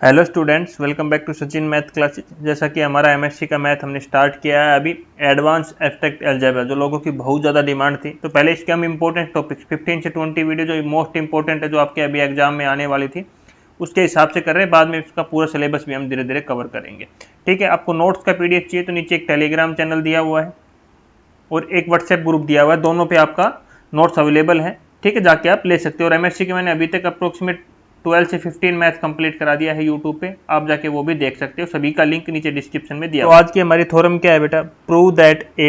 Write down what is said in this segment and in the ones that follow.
Hello students, welcome back to Sachin math classes. जैसा कि हमारा एमएससी का मैथ हमने स्टार्ट किया है अभी एडवांस एब्स्ट्रैक्ट अलजेब्रा, जो लोगों की बहुत ज़्यादा डिमांड थी। तो पहले इसके हम इंपॉर्टेंट टॉपिक्स 15 से 20 वीडियो जो मोस्ट इंपॉर्टेंट है, जो आपके अभी एग्जाम में आने वाली थी, उसके हिसाब से कर रहे हैं। बाद में इसका पूरा सिलेबस भी हम धीरे धीरे कवर करेंगे। ठीक है, आपको नोट्स का पीडीएफ चाहिए तो नीचे एक टेलीग्राम चैनल दिया हुआ है और एक व्हाट्सएप ग्रुप दिया हुआ है, दोनों पे आपका नोट्स अवेलेबल है। ठीक है, जाके आप ले सकते हो। और एमएससी के मैंने अभी तक अप्रोक्सीमेट 12 से 15 मैथ कंप्लीट करा दिया है यूट्यूब पे, आप जाके वो भी देख सकते हो। सभी का लिंक नीचे डिस्क्रिप्शन में दिया। तो आज की हमारी थ्योरम क्या है बेटा? प्रूव दैट ए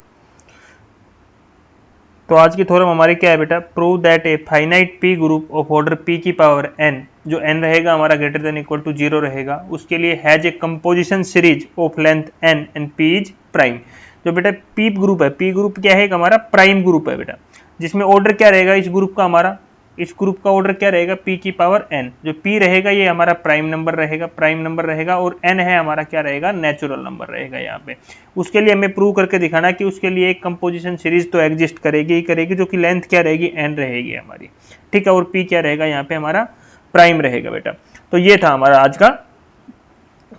तो आज की थ्योरम हमारी क्या है बेटा? Prove that a finite P group of order P की पावर एन, जो एन रहेगा हमारा ग्रेटर देन इक्वल टू 0 रहेगा, उसके लिए has a composition series of length n and p is prime. जो बेटा पी ग्रुप है, पी ग्रुप क्या है? हमारा प्राइम ग्रुप है बेटा, जिसमें ऑर्डर क्या रहेगा इस ग्रुप का? हमारा इस ग्रुप का ऑर्डर क्या रहेगा? p की पावर n। जो p रहेगा ये हमारा प्राइम नंबर रहेगा, और n है हमारा क्या रहेगा? नेचुरल नंबर रहेगा यहाँ पे। उसके लिए हमें प्रूव करके दिखाना कि उसके लिए एक कंपोजिशन सीरीज तो एग्जिस्ट करेगी ही करेगी, जो कि लेंथ क्या रहेगी? n रहेगी हमारी। ठीक है, और p क्या रहेगा यहाँ पे? हमारा प्राइम रहेगा बेटा। तो ये था हमारा आज का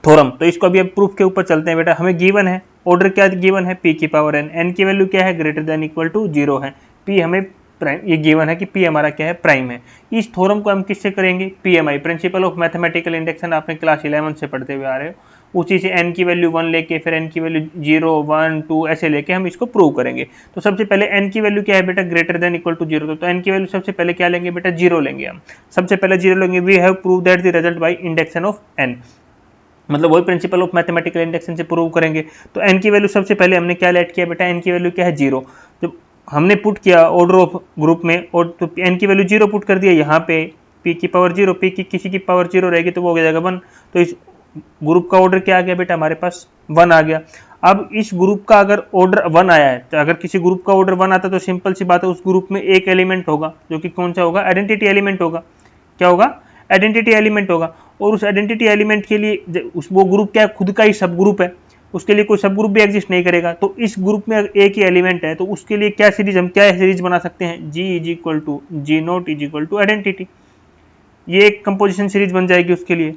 थ्योरम। तो इसको अभी अब प्रूफ के ऊपर चलते हैं बेटा। हमें गिवन है ऑर्डर, क्या गिवन है? p की पावर n, n की वैल्यू क्या है? ग्रेटर देन इक्वल टू 0 है। p हमें प्राइम, ये गिवन है कि p हमारा क्या है? प्राइम है। इस थ्योरम को हम किससे करेंगे? PMI, principal of mathematical induction, आपने क्लास 11 से पढ़ते हुए आ रहे हो। उसी से n की वैल्यू 1 लेके, फिर n की वैल्यू 0 1 2 ऐसे लेके हम इसको प्रूव करेंगे। तो सबसे पहले n की वैल्यू क्या है बेटा? Greater than equal to 0। तो n की वैल्यू सबसे पहले क्या लेंगे बेटा? 0 लेंगे हम। सबसे पहले 0 लेंगे। We have prove that the result by induction of n, मतलब वही प्रिंसिपल ऑफ मैथमेटिकल इंडक्शन से प्रूव करेंगे। तो n की वैल्यू सबसे पहले हमने क्या लेट किया बेटा? n की वैल्यू क्या है? 0। जब हमने पुट किया ऑर्डर ऑफ ग्रुप में, और तो n की वैल्यू 0 पुट कर दिया यहाँ पे, p की पावर 0, p की किसी की पावर 0 रहेगी तो वो हो जाएगा 1। तो इस ग्रुप का ऑर्डर क्या आ गया बेटा? हमारे पास 1 आ गया। अब इस ग्रुप का अगर ऑर्डर 1 आया है, तो अगर किसी ग्रुप का ऑर्डर 1 आता है तो सिंपल सी बात है, उस ग्रुप में एक एलिमेंट होगा, जो कि कौन सा होगा? आइडेंटिटी एलिमेंट होगा। क्या होगा? आइडेंटिटी एलिमेंट होगा। और उस आइडेंटिटी एलिमेंट के लिए वो ग्रुप क्या है? खुद का ही सब ग्रुप है, उसके लिए कोई सब ग्रुप भी एग्जिस्ट नहीं करेगा। तो इस ग्रुप में एक ही एलिमेंट है, तो उसके लिए क्या सीरीज, हम क्या सीरीज बना सकते हैं? G is equal to G naught is equal to identity. ये एक कंपोजिशन सीरीज बन जाएगी उसके लिए।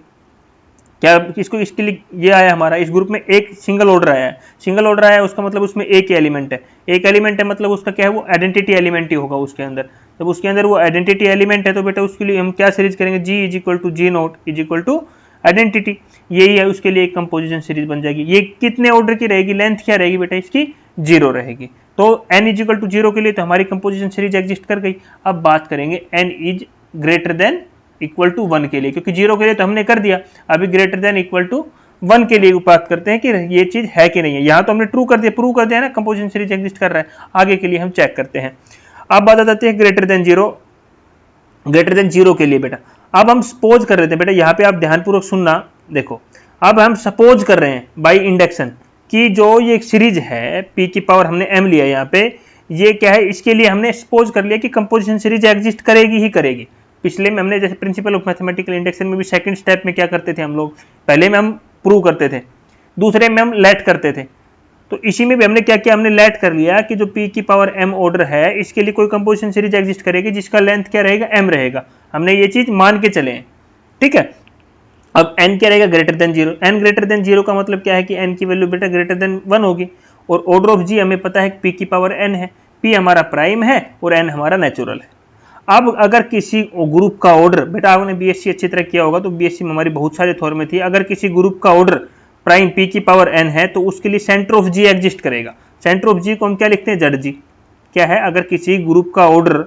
क्या इसको, इसके लिए ये आया हमारा, इस ग्रुप में एक सिंगल ऑर्डर आया है। सिंगल ऑर्डर आया है उसका मतलब उसमें एक ही एलिमेंट है। एक एलिमेंट है मतलब उसका क्या है? वो आइडेंटिटी एलिमेंट ही होगा उसके अंदर। जब उसके अंदर वो आइडेंटिटी एलिमेंट है तो बेटा उसके लिए हम क्या सीरीज करेंगे? G is equal to G naught is equal to identity. यही है, उसके लिए एक कंपोजिशन सीरीज बन जाएगी। ये कितने ऑर्डर की रहेगी? लेंथ क्या रहेगी बेटा इसकी? 0 रहेगी। तो n इज इक्वल टू 0 के लिए तो हमारी कंपोजिशन सीरीज एग्जिस्ट कर गई। अब बात करेंगे n is greater than equal to 1 के लिए, क्योंकि 0 के लिए तो हमने कर दिया, अभी ग्रेटर देन इक्वल टू 1 के लिए बात करते हैं कि ये चीज है कि नहीं है। यहां तो हमने ट्रू कर दिया, प्रूव कर दिया ना, कंपोजिशन सीरीज एग्जिस्ट कर रहा है। आगे के लिए हम चेक करते हैं। अब बात आ जाती है ग्रेटर देन 0, ग्रेटर देन 0 के लिए बेटा। अब हम सपोज कर रहे थे बेटा, यहाँ पे आप ध्यानपूर्वक सुनना, देखो अब हम सपोज कर रहे हैं बाय इंडक्शन कि जो ये एक सीरीज है p की पावर हमने m लिया यहाँ पे, ये क्या है? इसके लिए हमने सपोज कर लिया कि कंपोजिशन सीरीज एग्जिस्ट करेगी ही करेगी। पिछले में हमने जैसे प्रिंसिपल ऑफ मैथमेटिकल इंडक्शन में भी सेकंड स्टेप में क्या करते थे हम लोग? पहले में हम प्रूव करते थे, दूसरे में हम लेट करते थे। तो इसी में भी हमने क्या किया? हमने लेट कर लिया कि जो p की पावर m ऑर्डर है, इसके लिए कोई कंपोजिशन सीरीज एग्जिस्ट करेगी जिसका लेंथ क्या रहेगा? m रहेगा। हमने ये चीज मान के चले हैं। ठीक है, अब n क्या रहेगा? Greater than 0। n greater than 0 का मतलब क्या है कि n की वैल्यू बेटा ग्रेटर देन 1 होगी। और ऑर्डर ऑफ g हमें पता है p की पावर n है, p हमारा प्राइम है और n हमारा नेचुरल है। अब अगर किसी ग्रुप का ऑर्डर, बेटा आपने बीएससी अच्छी तरह किया होगा तो बीएससी में हमारी बहुत सारे थ्योरम में थी, अगर किसी ग्रुप का ऑर्डर प्राइम p की पावर n है तो उसके लिए सेंटर ऑफ g एग्जिस्ट करेगा। सेंटर ऑफ g को हम क्या लिखते हैं? जड़ g। क्या है? अगर किसी ग्रुप का ऑर्डर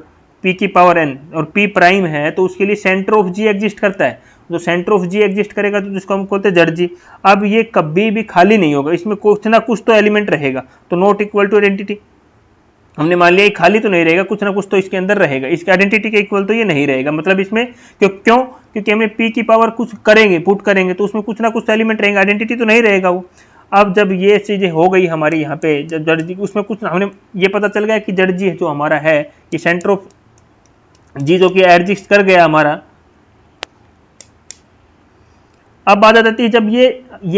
p की पावर n और p प्राइम है तो उसके लिए सेंटर ऑफ g एग्जिस्ट करता है। तो सेंटर ऑफ g एग्जिस्ट करेगा तो जिसको हम बोलते हैं जड़ g। अब ये कभी भी खाली नहीं होगा, इसमें कुछ ना कुछ तो एलिमेंट रहेगा। तो नॉट इक्वल टू आइडेंटिटी, हमने मान लिया ये खाली तो नहीं रहेगा, कुछ ना कुछ तो इसके अंदर रहेगा। इसके आइडेंटिटी के इक्वल तो ये नहीं रहेगा, मतलब इसमें क्यों? क्योंकि हमने p की पावर कुछ करेंगे, पुट करेंगे, तो उसमें कुछ ना कुछ एलिमेंट रहेंगे, आइडेंटिटी तो नहीं रहेगा वो। अब जब ये चीजें हो गई हमारी यहाँ पे, जब जड़ जी उसमें कुछ हमने ये पता चल गया कि जड़ जी जो हमारा है कि सेंटर ऑफ जी जो कि एग्जिस्ट कर गया हमारा। अब बात आ जाती है जब ये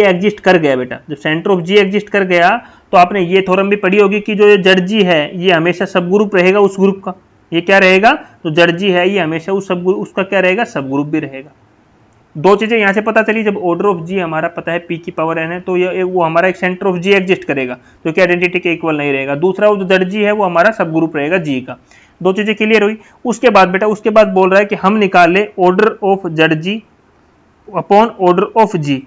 एग्जिस्ट कर गया बेटा, जब सेंटर ऑफ जी एग्जिस्ट कर गया तो आपने ये थ्योरम भी पढ़ी होगी कि जो ये जड़ जी है ये हमेशा सब ग्रुप रहेगा उस ग्रुप का। ये क्या रहेगा? जो जड़ जी है ये हमेशा उस सब उसका क्या रहेगा? सब ग्रुप भी रहेगा। दो चीजें यहाँ से पता चली, जब ऑर्डर ऑफ जी हमारा पता है पी की पावर एन है तो ये वो हमारा एक सेंटर ऑफ जी एग्जिस्ट करेगा जो कि आइडेंटिटी के इक्वल नहीं रहेगा। दूसरा वो जो जड़ जी है वो हमारा सब ग्रुप रहेगा जी का। दो चीजें क्लियर हुई। उसके बाद बेटा उसके बाद बोल रहा है कि हम निकाल ले ऑर्डर ऑफ जड़ जी अपॉन ऑर्डर ऑफ जी,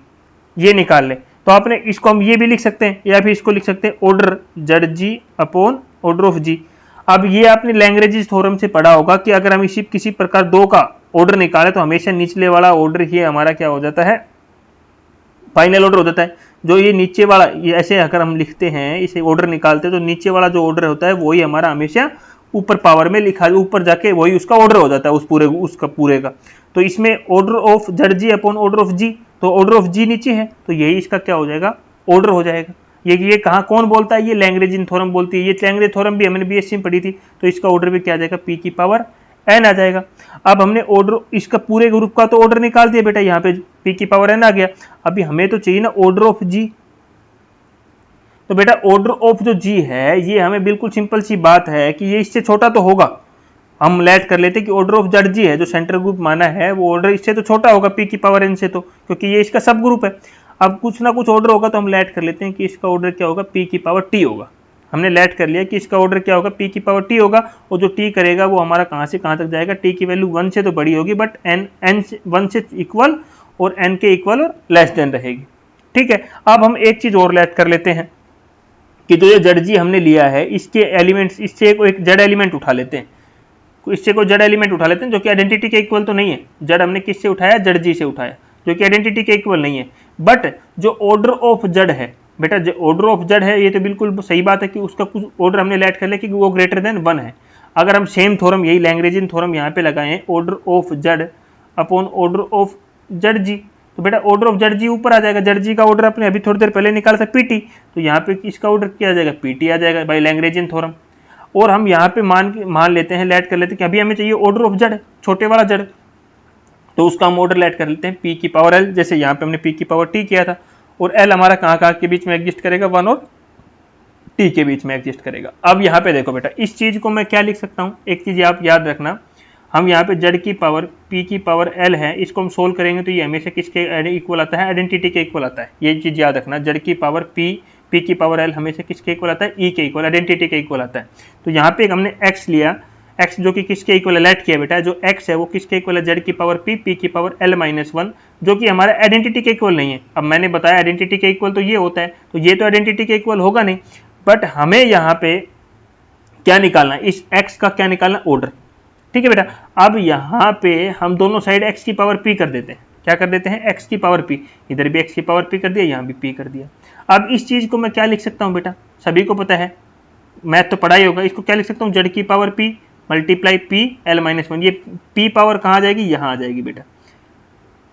ये निकाल ले। तो आपने इसको हम ये भी लिख सकते हैं या फिर इसको लिख सकते हैं ऑर्डर जड़ जी अपॉन ऑर्डर ऑफ जी। अब ये आपने लैग्रेंज थ्योरम से पढ़ा होगा कि अगर हम इसी किसी प्रकार दो का ऑर्डर निकाले तो हमेशा निचले वाला ऑर्डर ही हमारा क्या हो जाता है, फाइनल ऑर्डर हो जाता है। जो ये नीचे वाला, ये ऐसे अगर हम लिखते हैं इसे ऑर्डर निकालते हैं तो नीचे वाला जो ऑर्डर होता है वही हमारा हमेशा ऊपर पावर में लिखा, ऊपर जाके वही उसका ऑर्डर हो जाता है उस पूरे उसका पूरे का। तो इसमें ऑर्डर ऑफ जड़ जी अपॉन ऑर्डर ऑफ जी, तो ऑर्डर ऑफ जी नीचे है तो यही इसका क्या हो जाएगा, ऑर्डर हो जाएगा। ये कहाँ कौन बोलता है, ये लैग्रेंज थ्योरम बोलती है। ये लैग्रेंज थ्योरम भी हमने बीएससी में पढ़ी थी। तो इसका ऑर्डर भी क्या आ जाएगा, पी की पावर एन आ जाएगा। अब हमने ऑर्डर इसका पूरे ग्रुप का तो ऑर्डर निकाल दिया बेटा, यहाँ पे पी की पावर एन आ गया। अभी हमें तो चाहिए ना ऑर्डर ऑफ जी। तो बेटा ऑर्डर ऑफ जो जी है ये हमें बिल्कुल सिंपल सी बात है कि ये इससे छोटा तो होगा। हम लेट कर लेते कि ऑर्डर ऑफ जड़ जी है जो सेंटर ग्रुप माना है वो ऑर्डर इससे तो छोटा होगा पी की पावर एन से, तो क्योंकि ये इसका सब ग्रुप है। अब कुछ ना कुछ ऑर्डर होगा तो हम लेट कर लेते हैं कि इसका ऑर्डर क्या होगा, पी की पावर टी होगा। हमने लेट कर लिया कि इसका ऑर्डर क्या होगा, पी की पावर टी होगा। और जो टी करेगा वो हमारा कहाँ से कहाँ तक जाएगा, टी की वैल्यू 1 से तो बड़ी होगी बट एन 1 से इक्वल और एन के इक्वल और लेस देन रहेगी। ठीक है, अब हम एक चीज और लेट कर लेते हैं कि जो ये जड़ जी हमने लिया है इसके एलिमेंट्स, इससे एक जड़ एलिमेंट उठा लेते हैं, इससे कोई जड़ एलिमेंट उठा लेते हैं जो कि आइडेंटिटी के इक्वल तो नहीं है। जड़ हमने किससे उठाया, जड़ जी से उठाया जो कि आइडेंटिटी के इक्वल नहीं है। बट जो ऑर्डर ऑफ जड़ है बेटा, जो ऑर्डर ऑफ जड़ है ये तो बिल्कुल सही बात है कि उसका कुछ ऑर्डर हमने लेट कर लिया कि वो ग्रेटर देन 1 है। अगर हम सेम थ्योरम यही लैग्रेंज थ्योरम यहाँ पे लगाएं, ऑर्डर ऑफ जड़ अपॉन ऑर्डर ऑफ जड़ जी, तो बेटा ऑर्डर ऑफ जड़ जी ऊपर आ जाएगा। जड़ जी का ऑर्डर अपने अभी थोड़ी देर पहले निकाला था पीटी, तो यहाँ पे इसका ऑर्डर क्या आ जाएगा, पीटी आ जाएगा बाई लैग्रेंज थ्योरम। और हम यहाँ पे मान लेते हैं, लेट कर लेते हैं कि अभी हमें चाहिए ऑर्डर ऑफ जड़, छोटे वाला जड़, तो उसका हम ऑर्डर लेट कर लेते हैं पी की पावर एल, जैसे यहाँ पे हमने पी की पावर टी किया था। और एल हमारा कहाँ के बीच में एग्जिस्ट करेगा, 1 और टी के बीच में एग्जिस्ट करेगा। अब यहाँ पे देखो बेटा, इस चीज को मैं क्या लिख सकता हूँ, एक चीज आप याद रखना, हम यहाँ पे जड़ की पावर पी की पावर एल है, इसको हम सोल्व करेंगे तो ये हमेशा किसके इक्वल आता है, आइडेंटिटी के इक्वल आता है। ये चीज याद रखना, जड़ की पावर पी की पावर एल हमेशा किसके इक्वल आता है, ई के इक्वल, आइडेंटिटी के इक्वल आता है। तो यहाँ पे हमने एक्स लिया, एक्स जो कि किसके इक्वल है, लेट किया बेटा, जो एक्स है वो किसके इक्वल है, जड़ की पावर पी की पावर एल -1, जो कि हमारा आइडेंटिटी के इक्वल नहीं है। अब मैंने बताया आइडेंटिटी के इक्वल तो ये होता है, तो ये तो आइडेंटिटी के इक्वल होगा नहीं। बट हमें यहाँ पे क्या निकालना है, इस एक्स का क्या निकालना, ऑर्डर। ठीक है बेटा, अब यहाँ पे हम दोनों साइड एक्स की पावर पी कर देते हैं। क्या कर देते हैं, एक्स की पावर पी, इधर भी एक्स की पावर पी कर दिया, यहाँ भी पी कर दिया। अब इस चीज को मैं क्या लिख सकता हूँ बेटा, सभी को पता है, मैथ तो पढ़ा ही होगा, इसको क्या लिख सकता हूँ, जड़ की power P multiply P L -1। ये पी पावर कहाँ आ जाएगी, यहाँ आ जाएगी बेटा,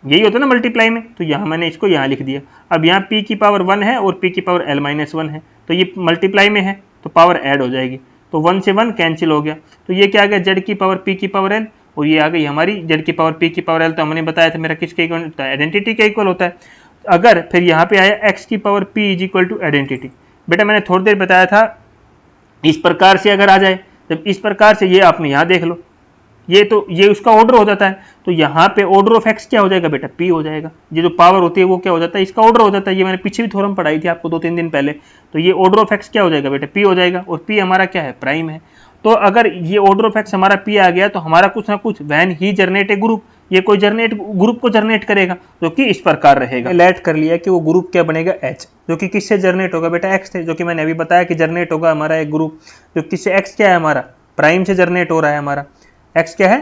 यही होता है ना मल्टीप्लाई में, तो यहाँ मैंने इसको यहाँ लिख दिया। अब यहाँ पी की पावर 1 है और पी की पावर एल -1 है, तो ये मल्टीप्लाई में है तो पावर ऐड हो जाएगी, तो 1 से 1 कैंसिल हो गया। तो ये क्या आ गया, जड़ की पावर पी की पावर एल, और ये आ गई हमारी जड़ की पावर पी की पावर एल। तो हमने बताया था मेरा किसके इक्वल होता है, आइडेंटिटी के इक्वल होता है। अगर फिर यहाँ पे आया एक्स की power p is equal to identity, बेटा मैंने थोड़ी देर बताया था इस प्रकार से अगर आ जाए, जब इस प्रकार से, ये आपने यहाँ देख लो, ये उसका ऑर्डर हो जाता है। तो यहाँ पे ऑर्डर ऑफ एक्स क्या हो जाएगा बेटा, पी हो जाएगा। ये जो पावर होती है वो क्या हो जाता है, इसका ऑर्डर हो जाता है। ये मैंने पीछे भी थ्योरम पढ़ाई थी आपको 2-3 दिन पहले। तो ये ऑर्डर ऑफ एक्स क्या हो जाएगा बेटा, पी हो जाएगा, और पी हमारा क्या है, प्राइम है। तो अगर ये ऑर्डर ऑफ एक्स हमारा पी आ गया तो हमारा कुछ ना कुछ when he generate a group, ये कोई ग्रुप को जनरेट करेगा जो कि इस प्रकार रहेगा। लेट कर लिया कि वो ग्रुप क्या बनेगा, एच, जो कि किससे जनरेट होगा बेटा, एक्स से, जो कि मैंने अभी बताया कि जनरेट होगा हमारा एक ग्रुप जो किससे, एक्स क्या है हमारा, प्राइम से जनरेट हो रहा है। हमारा एक्स क्या है,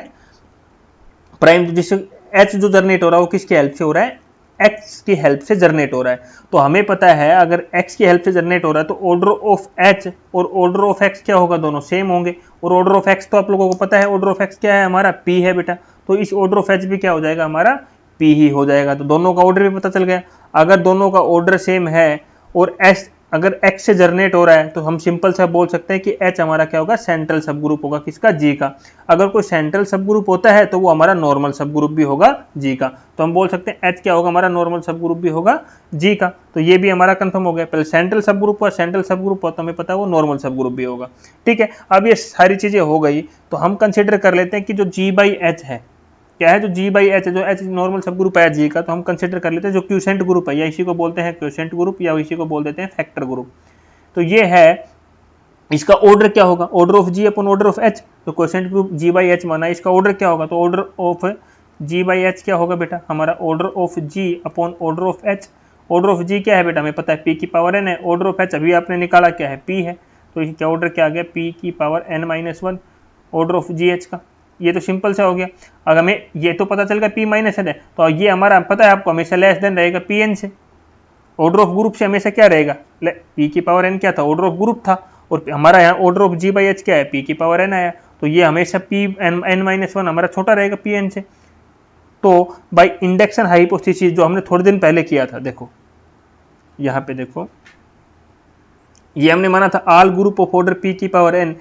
प्राइम, जिससे एच जो जनरेट हो रहा है वो किसकी हेल्प से हो रहा है, एक्स की हेल्प से जनरेट हो रहा है। तो हमें पता है अगर एक्स की हेल्प से जनरेट हो रहा है तो ऑर्डर ऑफ एच और ऑर्डर ऑफ एक्स क्या होगा, दोनों सेम होंगे। और ऑर्डर ऑफ एक्स तो आप लोगों को पता है, ऑर्डर ऑफ एक्स क्या है हमारा, पी है बेटा, तो इस ऑर्डर ऑफ एच भी क्या हो जाएगा हमारा, पी ही हो जाएगा। तो दोनों का ऑर्डर भी पता चल गया। अगर दोनों का ऑर्डर सेम है और एच अगर एक्स से जनरेट हो रहा है तो हम सिंपल सा बोल सकते हैं कि एच हमारा क्या होगा, सेंट्रल सब ग्रुप होगा किसका, जी का। अगर कोई सेंट्रल सब ग्रुप होता है तो वो हमारा नॉर्मल सब ग्रुप भी होगा जी का। तो हम बोल सकते हैं एच क्या होगा, हमारा नॉर्मल सब ग्रुप भी होगा जी का। तो ये भी हमारा कंफर्म हो गया, पहले सेंट्रल सब ग्रुप और सेंट्रल सब ग्रुप हो तो हमें पता है वो नॉर्मल सब ग्रुप भी होगा। ठीक है, अब ये सारी चीजें हो गई तो हम कंसिडर कर लेते हैं कि जो जी बाई एच है, क्या है, जो जी बाई एच है, जो एच नॉर्मल सब ग्रुप है जी का, तो हम कंसिडर कर लेते हैं जो क्यूसेंट ग्रुप है, या इसी को बोलते हैं क्यूसेंट ग्रुप, या इसी को बोल देते हैं फैक्टर ग्रुप। तो ये है, इसका ऑर्डर क्या होगा, order of G upon order of H. तो quotient group G by H माना, इसका ऑर्डर क्या होगा, तो order of G by H क्या होगा बेटा, हमारा order of G upon order of H. Order of G क्या है बेटा, हमें पता है पी की पावर एन है। ऑर्डर ऑफ एच अभी आपने निकाला क्या है, पी है, तो क्या ऑर्डर क्या आ गया, पी की power n minus one, order of G H का। ये तो सिंपल सा हो गया। अगर हमें ये तो पता चल गया पी माइनस एन है, तो ये हमारा पता है आपको हमेशा लेस देन रहेगा पी एन से। ऑर्डर ऑफ ग्रुप से हमेशा क्या रहेगा, पी की पावर एन क्या था, ऑर्डर ऑफ ग्रुप था, और हमारा यहाँ order of G by H क्या है, पी की पावर एन आया, तो ये हमेशा पी एन माइनस वन हमारा छोटा रहेगा पी एन से। तो बाई इंडक्शन हाइपोथेसिस जो हमने थोड़े दिन पहले किया था, देखो यहाँ पे देखो, ये हमने माना था all group of order P की power n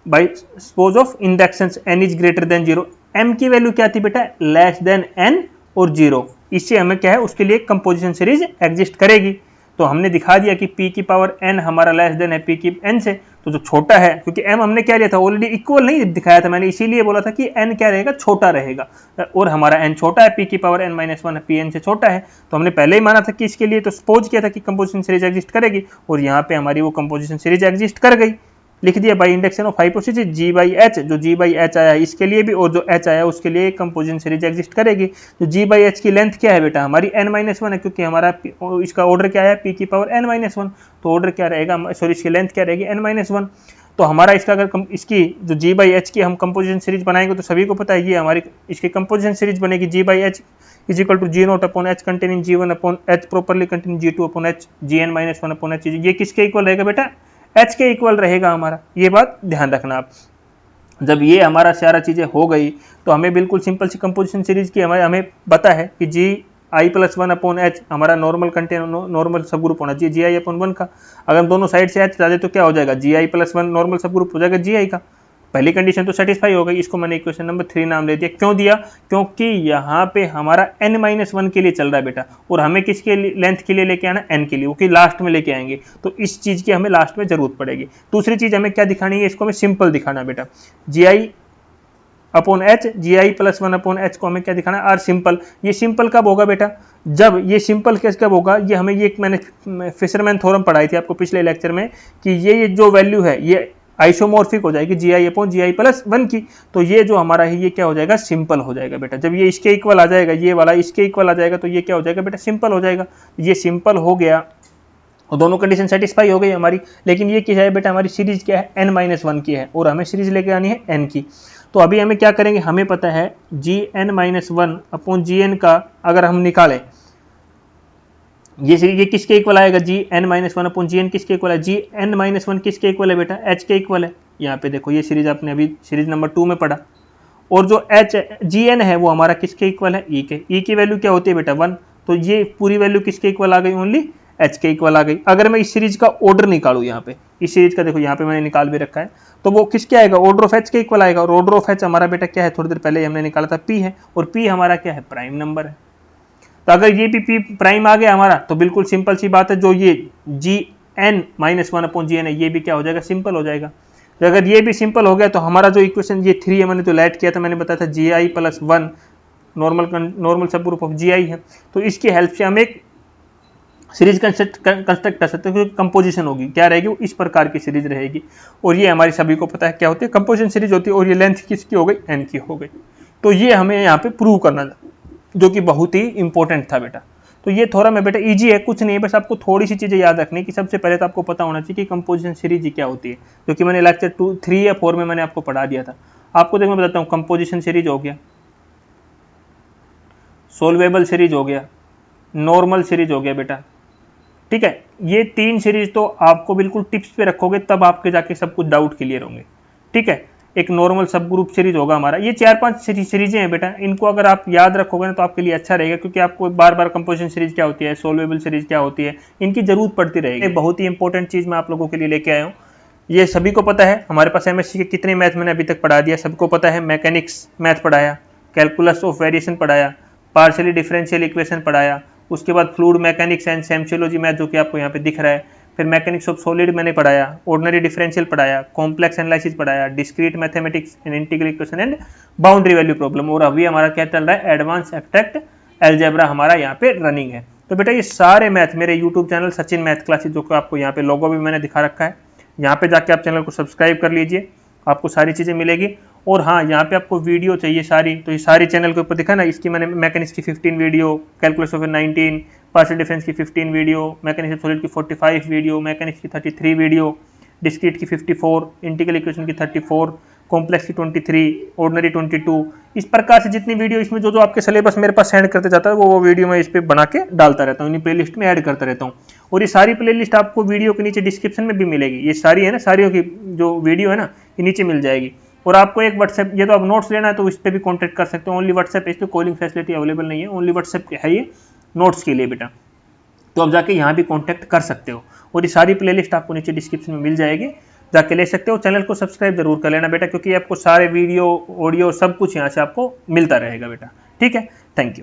by suppose of induction n is greater than zero. M की वैल्यू क्या थी बेटा, लेस देन एन और जीरो। इससे हमें क्या है, उसके लिए कंपोजिशन सीरीज एग्जिस्ट करेगी। तो हमने दिखा दिया कि p की पावर n हमारा लेस देन है p की n से, तो जो छोटा है, क्योंकि m हमने क्या लिया था ऑलरेडी इक्वल नहीं दिखाया था मैंने, इसीलिए बोला था कि n क्या रहेगा, छोटा रहेगा, और हमारा n छोटा है, p की पावर n माइनस वन है, pn से छोटा है, तो हमने पहले ही माना था कि इसके लिए तो सपोज किया था कि कंपोजिशन सीरीज एग्जिस्ट करेगी, और यहाँ पे हमारी वो कंपोजिशन सीरीज एग्जिस्ट कर गई। लिख दिया by induction of hypothesis G by H, जो जी बाई एच आया इसके लिए भी, और जो एच आया उसके लिए कंपोजिशन सीरीज एग्जिस्ट करेगी। तो जी बाई एच की लेंथ क्या है बेटा, हमारी एन माइनस वन है, क्योंकि हमारा इसका ऑर्डर क्या है, पी की पावर एन माइनस वन, तो ऑर्डर क्या रहेगा, सॉरी इसकी लेंथ क्या रहेगी, एन माइनस वन। तो हमारा इसका अगर इसकी जो जी बाई एच की हम कंपोजिशन सीरीज बनाएंगे, तो सभी को पता है ये हमारी इसकी कंपोजिशन सीरीज बनेगी G by H is equal to G naught upon H containing G one upon H properly containing G two upon H G n minus one upon H. ये किसके इक्वल रहेगा बेटा, एच के equal रहेगा हमारा। ये बात ध्यान रखना आप। जब ये हमारा सारा चीजें हो गई, तो हमें बिल्कुल सिंपल सी कंपोजिशन सीरीज की हमें पता है कि जी आई प्लस वन अपॉन एच हमारा नॉर्मल सब ग्रुप होना चाहिए जी आई अपॉन वन का। अगर हम दोनों साइड से एच हटा दे तो क्या हो जाएगा, जी आई प्लस वन नॉर्मल सब ग्रुप हो जाएगा जी आई का। पहली कंडीशन तो सेटिस्फाई हो गई, इसको मैंने इक्वेशन नंबर 3 नाम दे दिया। क्यों दिया, क्योंकि यहाँ पे हमारा n माइनस वन के लिए चल रहा है बेटा, और हमें किसके लेंथ के लिए लेके आना, n के लिए, वो कि लास्ट में लेके आएंगे, तो इस चीज की हमें लास्ट में जरूरत पड़ेगी। दूसरी चीज हमें क्या दिखानी है, इसको हमें सिंपल दिखाना बेटा, जी आई अपॉन एच, जी आई प्लस वन अपॉन एच को हमें क्या दिखाना है, आर सिंपल। ये सिंपल कब होगा बेटा, जब ये सिंपल केस कब होगा, ये हमें ये मैंने फिशरमैन थ्योरम पढ़ाई थी आपको पिछले लेक्चर में, कि ये जो वैल्यू है ये आइसोमॉर्फिक हो जाएगी जी आई अपॉन जी आई प्लस वन की, तो ये जो हमारा है ये क्या हो जाएगा, सिंपल हो जाएगा बेटा। जब ये इसके इक्वल आ जाएगा, ये वाला इसके इक्वल आ जाएगा, तो ये क्या हो जाएगा बेटा, सिंपल हो जाएगा। ये सिंपल हो गया और दोनों कंडीशन सेटिस्फाई हो गई हमारी। लेकिन ये क्या है बेटा, हमारी सीरीज क्या है, n माइनस वन की है, और हमें सीरीज लेके आनी है n की। तो अभी हमें क्या करेंगे, हमें पता है जी n minus one upon G N का अगर हम निकालें, ये किसके इक्वल आएगा, जी n minus one upon G N किसके इक्वल है, जी एन माइनस वन किसके इक्वल है बेटा, एच के इक्वल है। यहाँ पे देखो ये सीरीज आपने अभी सीरीज नंबर 2 में पढ़ा, और जो एच जी एन है वो हमारा किसके इक्वल है, ई के। ई की वैल्यू क्या होती है बेटा, 1, तो ये पूरी वैल्यू किसके इक्वल आ गई, ओनली एच के इक्वल आ गई। अगर मैं इस सीरीज का ऑर्डर निकालू, यहाँ पे इस सीरीज का देखो यहाँ पे मैंने निकाल भी रखा है, तो वो किसके आएगा, ऑर्डर ऑफ एच के इक्वल आएगा। और ऑर्डर ऑफ एच हमारा बेटा क्या है, थोड़ी देर पहले हमने निकाला था पी है, और पी हमारा क्या है, प्राइम नंबर है। तो अगर ये भी पी प्राइम आ गया हमारा, तो बिल्कुल सिंपल सी बात है, जो ये जी n minus one upon G N है ये भी क्या हो जाएगा, सिंपल हो जाएगा। तो अगर ये भी सिंपल हो गया, तो हमारा जो इक्वेशन ये 3 है मैंने जो लाइट किया था, मैंने बताया था जी आई प्लस वन नॉर्मल सब ग्रुप ऑफ जी आई है। तो इसकी हेल्प से हम एक सीरीज कंस्ट्रक्ट कर सकते हैं, क्योंकि कंपोजिशन होगी क्या रहेगी, वो इस प्रकार की सीरीज रहेगी। और ये हमारी सभी को पता है क्या होती है, कंपोजिशन सीरीज होती है, और ये लेंथ किसकी हो गई, एन की हो गई। तो ये हमें यहाँ पे प्रूव करना था, जो कि बहुत ही इंपॉर्टेंट था बेटा। तो ये थोड़ा मैं बेटा इजी है, कुछ नहीं है, बस आपको थोड़ी सी चीजें याद रखनी कि सबसे पहले तो आपको पता होना चाहिए कि कंपोजिशन सीरीज क्या होती है, जो कि मैंने लेक्चर 2, 3 या 4 में मैंने आपको पढ़ा दिया था। आपको देखो मैं बताता हूँ, कंपोजिशन सीरीज हो गया, सोल्वेबल सीरीज हो गया, नॉर्मल सीरीज हो गया बेटा, ठीक है। ये 3 सीरीज तो आपको बिल्कुल टिप्स पे रखोगे, तब आपके जाके सब कुछ डाउट क्लियर होंगे, ठीक है। एक नॉर्मल सब ग्रुप सीरीज होगा हमारा, ये 4-5 सीरीजें हैं बेटा, इनको अगर आप याद रखोगे ना तो आपके लिए अच्छा रहेगा, क्योंकि आपको बार बार कंपोजिशन सीरीज क्या होती है, सोल्वेबल सीरीज क्या होती है, इनकी जरूरत पड़ती रहेगी। एक बहुत ही इंपॉर्टेंट चीज मैं आप लोगों के लिए लेके आया हूँ, ये सभी को पता है, हमारे पास एमएससी के कितने मैथ मैंने अभी तक पढ़ा दिया, सबको पता है। मैकेनिक्स मैथ पढ़ाया, कैलकुलस ऑफ वेरिएशन पढ़ाया, पार्शियली डिफरेंशियल इक्वेशन पढ़ाया, उसके बाद फ्लूइड मैकेनिक्स एंड सेम्शियोलॉजी मैथ जो कि आपको यहाँ पे दिख रहा है, फिर मैकेनिक्स ऑफ सॉलिड मैंने पढ़ाया, ऑर्डिनरी डिफरेंशियल पढ़ाया, कॉम्प्लेक्स एनालिसिस पढ़ाया, discrete mathematics and integral equation and boundary value problem, और अभी हमारा क्या चल रहा है, एडवांस एब्स्ट्रैक्ट अलजेब्रा हमारा यहाँ पे रनिंग है। तो बेटा ये सारे मैथ मेरे YouTube channel Sachin math classes, जो कि आपको यहाँ पे लोगो भी मैंने दिखा रखा है, यहाँ पे जाके आप चैनल को सब्सक्राइब कर लीजिए, आपको सारी चीज़ें मिलेगी। और हाँ, यहाँ पे आपको वीडियो चाहिए सारी, तो ये सारी चैनल के ऊपर दिखा ना, इसकी मैंने मैकेनिक्स की 15 video, calculus of 19, partial difference की 15 वीडियो, मैकेनिक्स ऑफ सॉलिड की 45 वीडियो, मैकेनिक्स की 33 वीडियो, डिस्क्रीट की 54, इंटीग्रल इक्वेशन की 34, कॉम्प्लेक्स की 23, ऑर्डिनरी 22, इस प्रकार से जितनी वीडियो इसमें जो आपके सिलेबस मेरे पास सेंड करते जाता है वो वीडियो मैं इस पर बना के डालता रहता हूँ, इन्हीं प्लेलिस्ट में ऐड करता रहता हूँ। और ये सारी प्लेलिस्ट आपको वीडियो के नीचे डिस्क्रिप्शन में भी मिलेगी, ये सारी है ना, सारियों की जो वीडियो है ना ये नीचे मिल जाएगी। और आपको एक व्हाट्सएप, ये तो आप नोट्स लेना है तो इस पर भी कॉन्टैक्ट कर सकते हो, ओनली व्हाट्सएप, इस पर कॉलिंग फैसिलिटी अवेलेबल नहीं है, ओनली व्हाट्सएप है ये नोट्स के लिए बेटा, तो आप जाके यहाँ भी कॉन्टैक्ट कर सकते हो। और ये सारी प्लेलिस्ट आपको नीचे डिस्क्रिप्शन में मिल जाएगी, जाके ले सकते हो। चैनल को सब्सक्राइब जरूर कर लेना बेटा, क्योंकि आपको सारे वीडियो ऑडियो सब कुछ यहाँ से आपको मिलता रहेगा बेटा, ठीक है। Thank you.